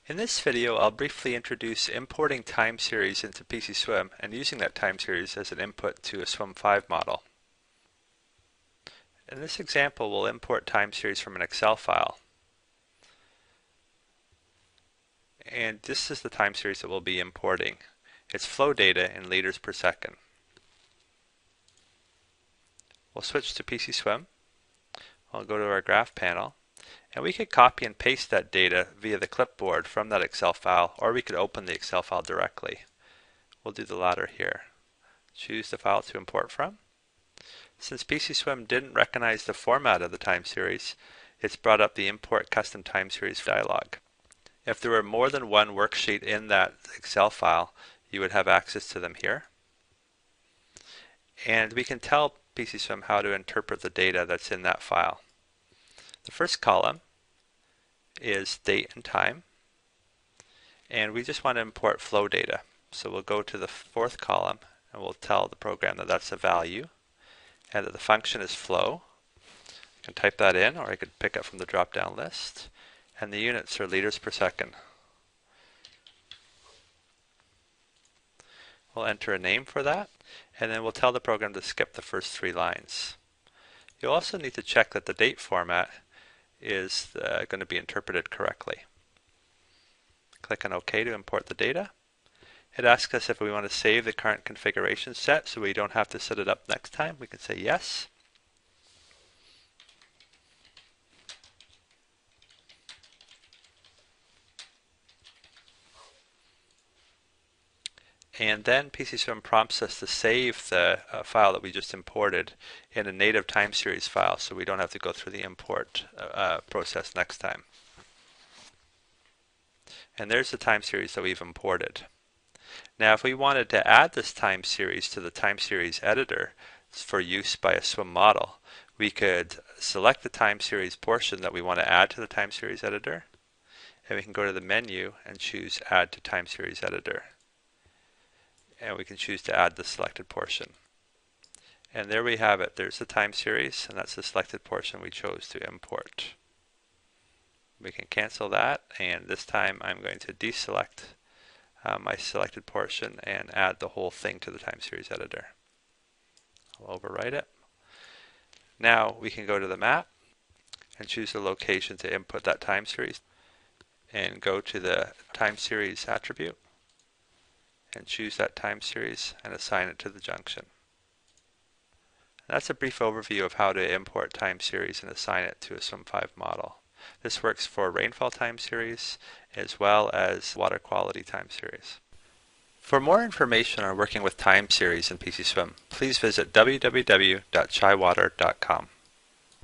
In this video, I'll briefly introduce importing time series into PCSWM and using that time series as an input to a SWM5 model. In this example, we'll import time series from an Excel file. And this is the time series that we'll be importing. It's flow data in liters per second. We'll switch to PCSWM. I'll go to our graph panel. And we could copy and paste that data via the clipboard from that Excel file, or we could open the Excel file directly. We'll do the latter here. Choose the file to import from. Since PCSWM didn't recognize the format of the time series, it's brought up the Import Custom Time Series dialog. If there were more than one worksheet in that Excel file, you would have access to them here. And we can tell PCSWM how to interpret the data that's in that file. The first column is date and time, and we just want to import flow data. So we'll go to the fourth column and we'll tell the program that that's a value and that the function is flow. I can type that in, or I could pick it from the drop-down list, and the units are liters per second. We'll enter a name for that, and then we'll tell the program to skip the first 3 lines. You'll also need to check that the date format is going to be interpreted correctly. Click on OK to import the data. It asks us if we want to save the current configuration set so we don't have to set it up next time. We can say yes. And then PCSWM prompts us to save the file that we just imported in a native time series file so we don't have to go through the import process next time. And there's the time series that we've imported. Now if we wanted to add this time series to the time series editor for use by a SWM model, we could select the time series portion that we want to add to the time series editor, and we can go to the menu and choose Add to Time Series Editor. And we can choose to add the selected portion. And there we have it. There's the time series, and that's the selected portion we chose to import. We can cancel that, and this time I'm going to deselect my selected portion and add the whole thing to the time series editor. I'll overwrite it. Now we can go to the map and choose the location to input that time series, and go to the time series attribute and choose that time series and assign it to the junction. And that's a brief overview of how to import time series and assign it to a SWM5 model. This works for rainfall time series as well as water quality time series. For more information on working with time series in PCSWM, please visit www.chywater.com.